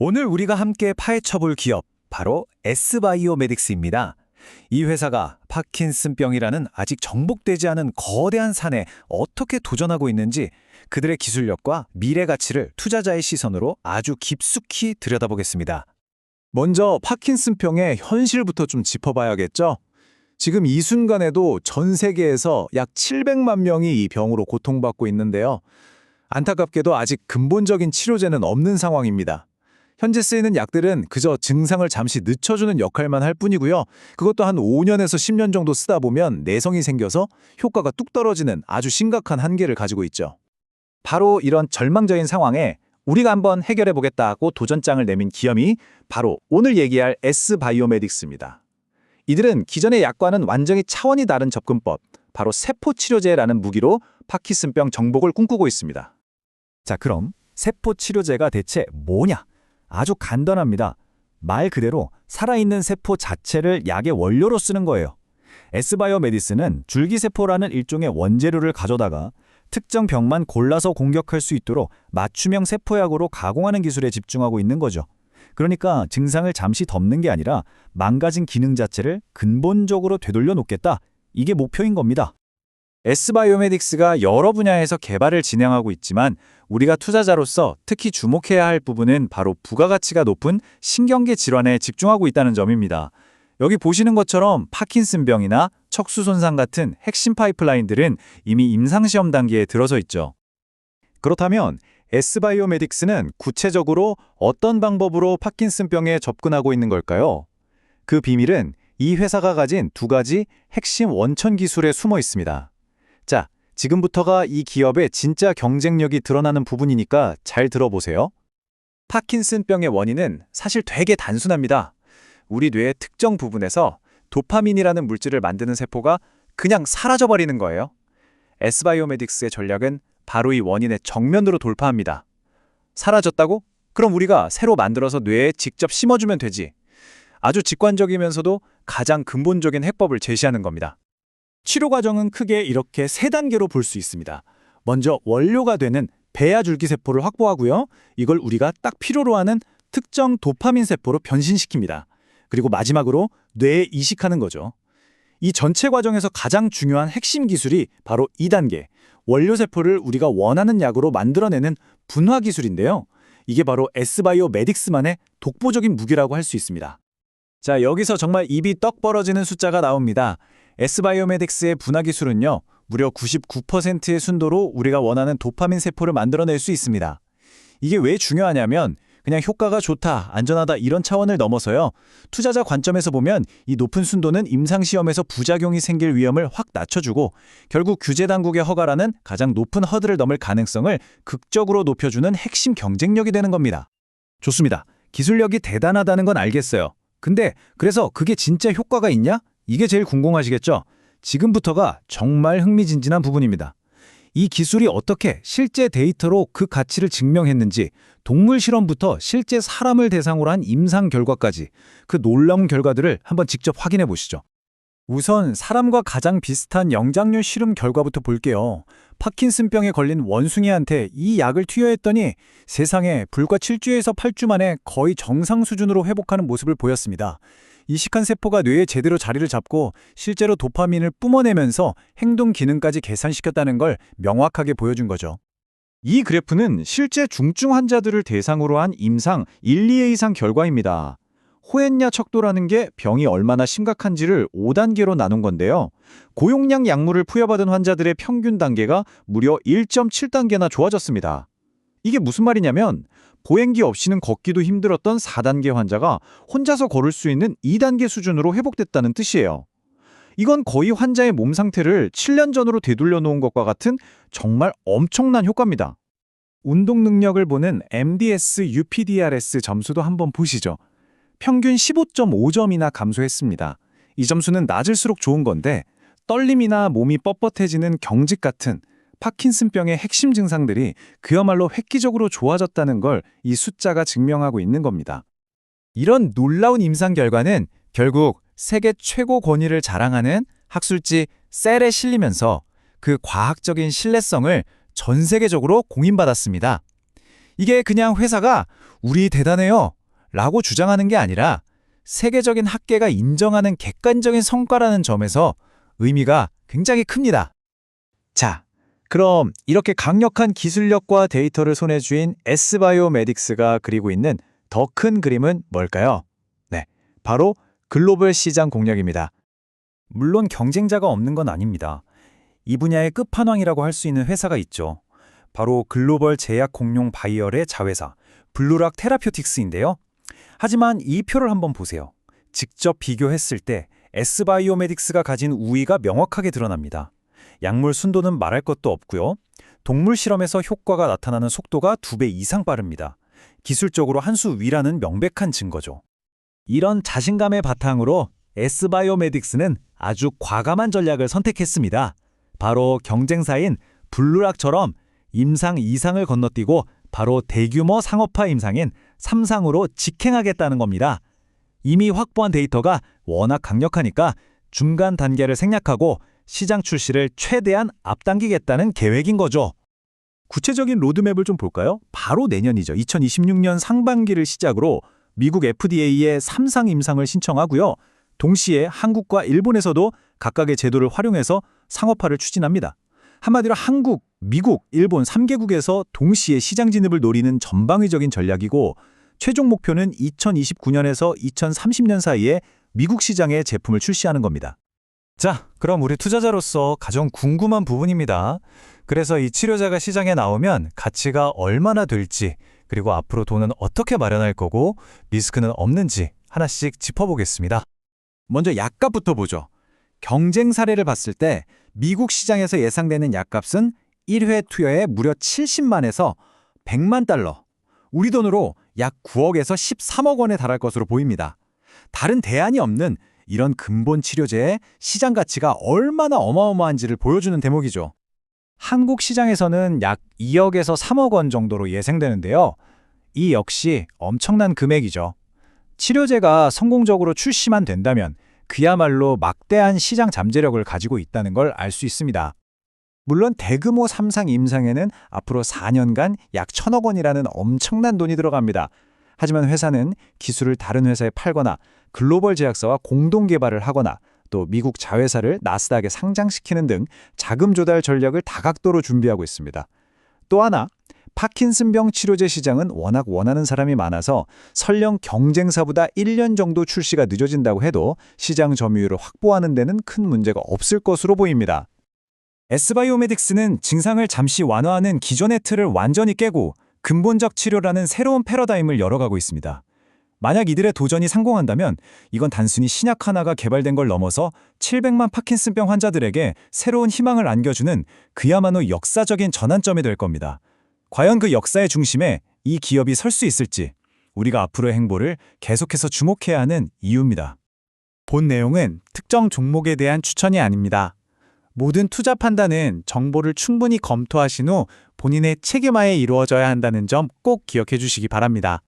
오늘 우리가 함께 파헤쳐볼 기업, 바로 S바이오메딕스입니다. 이 회사가 파킨슨병이라는 아직 정복되지 않은 거대한 산에 어떻게 도전하고 있는지 그들의 기술력과 미래 가치를 투자자의 시선으로 아주 깊숙이 들여다보겠습니다. 먼저 파킨슨병의 현실부터 좀 짚어봐야겠죠? 지금 이 순간에도 전 세계에서 약 700만 명이 이 병으로 고통받고 있는데요. 안타깝게도 아직 근본적인 치료제는 없는 상황입니다. 현재 쓰이는 약들은 그저 증상을 잠시 늦춰주는 역할만 할 뿐이고요. 그것도 한 5년에서 10년 정도 쓰다 보면 내성이 생겨서 효과가 뚝 떨어지는 아주 심각한 한계를 가지고 있죠. 바로 이런 절망적인 상황에 우리가 한번 해결해보겠다고 도전장을 내민 기업이 바로 오늘 얘기할 S바이오메딕스입니다. 이들은 기존의 약과는 완전히 차원이 다른 접근법, 바로 세포치료제라는 무기로 파킨슨병 정복을 꿈꾸고 있습니다. 자, 그럼 세포치료제가 대체 뭐냐? 아주 간단합니다. 말 그대로 살아있는 세포 자체를 약의 원료로 쓰는 거예요. S바이오메디스는 줄기세포라는 일종의 원재료를 가져다가 특정 병만 골라서 공격할 수 있도록 맞춤형 세포약으로 가공하는 기술에 집중하고 있는 거죠. 그러니까 증상을 잠시 덮는 게 아니라 망가진 기능 자체를 근본적으로 되돌려 놓겠다. 이게 목표인 겁니다. S바이오메딕스가 여러 분야에서 개발을 진행하고 있지만 우리가 투자자로서 특히 주목해야 할 부분은 바로 부가가치가 높은 신경계 질환에 집중하고 있다는 점입니다. 여기 보시는 것처럼 파킨슨병이나 척수 손상 같은 핵심 파이프라인들은 이미 임상시험 단계에 들어서 있죠. 그렇다면 S바이오메딕스는 구체적으로 어떤 방법으로 파킨슨병에 접근하고 있는 걸까요? 그 비밀은 이 회사가 가진 두 가지 핵심 원천 기술에 숨어 있습니다. 자, 지금부터가 이 기업의 진짜 경쟁력이 드러나는 부분이니까 잘 들어보세요. 파킨슨병의 원인은 사실 되게 단순합니다. 우리 뇌의 특정 부분에서 도파민이라는 물질을 만드는 세포가 그냥 사라져버리는 거예요. S바이오메딕스의 전략은 바로 이 원인의 정면으로 돌파합니다. 사라졌다고? 그럼 우리가 새로 만들어서 뇌에 직접 심어주면 되지. 아주 직관적이면서도 가장 근본적인 해법을 제시하는 겁니다. 치료 과정은 크게 이렇게 세 단계로 볼 수 있습니다. 먼저 원료가 되는 배아 줄기세포를 확보하고요. 이걸 우리가 딱 필요로 하는 특정 도파민 세포로 변신시킵니다. 그리고 마지막으로 뇌에 이식하는 거죠. 이 전체 과정에서 가장 중요한 핵심 기술이 바로 2단계, 원료 세포를 우리가 원하는 약으로 만들어내는 분화 기술인데요. 이게 바로 S바이오메딕스만의 독보적인 무기라고 할 수 있습니다. 자, 여기서 정말 입이 떡 벌어지는 숫자가 나옵니다. S바이오메딕스의 분화 기술은요, 무려 99%의 순도로 우리가 원하는 도파민 세포를 만들어낼 수 있습니다. 이게 왜 중요하냐면 그냥 효과가 좋다, 안전하다 이런 차원을 넘어서요. 투자자 관점에서 보면 이 높은 순도는 임상시험에서 부작용이 생길 위험을 확 낮춰주고 결국 규제당국의 허가라는 가장 높은 허들을 넘을 가능성을 극적으로 높여주는 핵심 경쟁력이 되는 겁니다. 좋습니다. 기술력이 대단하다는 건 알겠어요. 근데 그래서 그게 진짜 효과가 있냐? 이게 제일 궁금하시겠죠? 지금부터가 정말 흥미진진한 부분입니다. 이 기술이 어떻게 실제 데이터로 그 가치를 증명했는지 동물 실험부터 실제 사람을 대상으로 한 임상 결과까지 그 놀라운 결과들을 한번 직접 확인해 보시죠. 우선 사람과 가장 비슷한 영장류 실험 결과부터 볼게요. 파킨슨병에 걸린 원숭이한테 이 약을 투여했더니 세상에 불과 7주에서 8주 만에 거의 정상 수준으로 회복하는 모습을 보였습니다. 이식한 세포가 뇌에 제대로 자리를 잡고 실제로 도파민을 뿜어내면서 행동 기능까지 개선시켰다는 걸 명확하게 보여준 거죠. 이 그래프는 실제 중증 환자들을 대상으로 한 임상 1, 2회 이상 결과입니다. 호헨야 척도라는 게 병이 얼마나 심각한지를 5단계로 나눈 건데요. 고용량 약물을 투여받은 환자들의 평균 단계가 무려 1.7단계나 좋아졌습니다. 이게 무슨 말이냐면 보행기 없이는 걷기도 힘들었던 4단계 환자가 혼자서 걸을 수 있는 2단계 수준으로 회복됐다는 뜻이에요. 이건 거의 환자의 몸 상태를 7년 전으로 되돌려 놓은 것과 같은 정말 엄청난 효과입니다. 운동 능력을 보는 MDS UPDRS 점수도 한번 보시죠. 평균 15.5점이나 감소했습니다. 이 점수는 낮을수록 좋은 건데 떨림이나 몸이 뻣뻣해지는 경직 같은 파킨슨병의 핵심 증상들이 그야말로 획기적으로 좋아졌다는 걸 이 숫자가 증명하고 있는 겁니다. 이런 놀라운 임상 결과는 결국 세계 최고 권위를 자랑하는 학술지 셀에 실리면서 그 과학적인 신뢰성을 전 세계적으로 공인받았습니다. 이게 그냥 회사가 우리 대단해요 라고 주장하는 게 아니라 세계적인 학계가 인정하는 객관적인 성과라는 점에서 의미가 굉장히 큽니다. 자, 그럼 이렇게 강력한 기술력과 데이터를 손에 쥔 S바이오메딕스가 그리고 있는 더 큰 그림은 뭘까요? 네, 바로 글로벌 시장 공략입니다. 물론 경쟁자가 없는 건 아닙니다. 이 분야의 끝판왕이라고 할 수 있는 회사가 있죠. 바로 글로벌 제약 공룡 바이얼의 자회사 블루락 테라퓨틱스인데요. 하지만 이 표를 한번 보세요. 직접 비교했을 때 S바이오메딕스가 가진 우위가 명확하게 드러납니다. 약물 순도는 말할 것도 없고요. 동물 실험에서 효과가 나타나는 속도가 2배 이상 빠릅니다. 기술적으로 한 수 위라는 명백한 증거죠. 이런 자신감의 바탕으로 S바이오메딕스는 아주 과감한 전략을 선택했습니다. 바로 경쟁사인 블루락처럼 임상 2상을 건너뛰고 바로 대규모 상업화 임상인 3상으로 직행하겠다는 겁니다. 이미 확보한 데이터가 워낙 강력하니까 중간 단계를 생략하고 시장 출시를 최대한 앞당기겠다는 계획인 거죠. 구체적인 로드맵을 좀 볼까요? 바로 내년이죠. 2026년 상반기를 시작으로 미국 FDA에 3상 임상을 신청하고요. 동시에 한국과 일본에서도 각각의 제도를 활용해서 상업화를 추진합니다. 한마디로 한국, 미국, 일본 3개국에서 동시에 시장 진입을 노리는 전방위적인 전략이고 최종 목표는 2029년에서 2030년 사이에 미국 시장에 제품을 출시하는 겁니다. 자, 그럼 우리 투자자로서 가장 궁금한 부분입니다. 그래서 이 치료제가 시장에 나오면 가치가 얼마나 될지, 그리고 앞으로 돈은 어떻게 마련할 거고 리스크는 없는지 하나씩 짚어보겠습니다. 먼저 약값부터 보죠. 경쟁 사례를 봤을 때 미국 시장에서 예상되는 약값은 1회 투여에 무려 70만에서 100만 달러, 우리 돈으로 약 9억에서 13억 원에 달할 것으로 보입니다. 다른 대안이 없는 이런 근본 치료제의 시장 가치가 얼마나 어마어마한지를 보여주는 대목이죠. 한국 시장에서는 약 2억에서 3억 원 정도로 예상되는데요. 이 역시 엄청난 금액이죠. 치료제가 성공적으로 출시만 된다면 그야말로 막대한 시장 잠재력을 가지고 있다는 걸 알 수 있습니다. 물론 대규모 3상 임상에는 앞으로 4년간 약 1,000억 원이라는 엄청난 돈이 들어갑니다. 하지만 회사는 기술을 다른 회사에 팔거나 글로벌 제약사와 공동 개발을 하거나 또 미국 자회사를 나스닥에 상장시키는 등 자금 조달 전략을 다각도로 준비하고 있습니다. 또 하나, 파킨슨병 치료제 시장은 워낙 원하는 사람이 많아서 설령 경쟁사보다 1년 정도 출시가 늦어진다고 해도 시장 점유율을 확보하는 데는 큰 문제가 없을 것으로 보입니다. S바이오메딕스는 증상을 잠시 완화하는 기존의 틀을 완전히 깨고 근본적 치료라는 새로운 패러다임을 열어가고 있습니다. 만약 이들의 도전이 성공한다면 이건 단순히 신약 하나가 개발된 걸 넘어서 700만 파킨슨병 환자들에게 새로운 희망을 안겨주는 그야말로 역사적인 전환점이 될 겁니다. 과연 그 역사의 중심에 이 기업이 설 수 있을지 우리가 앞으로의 행보를 계속해서 주목해야 하는 이유입니다. 본 내용은 특정 종목에 대한 추천이 아닙니다. 모든 투자 판단은 정보를 충분히 검토하신 후 본인의 책임하에 이루어져야 한다는 점 꼭 기억해 주시기 바랍니다.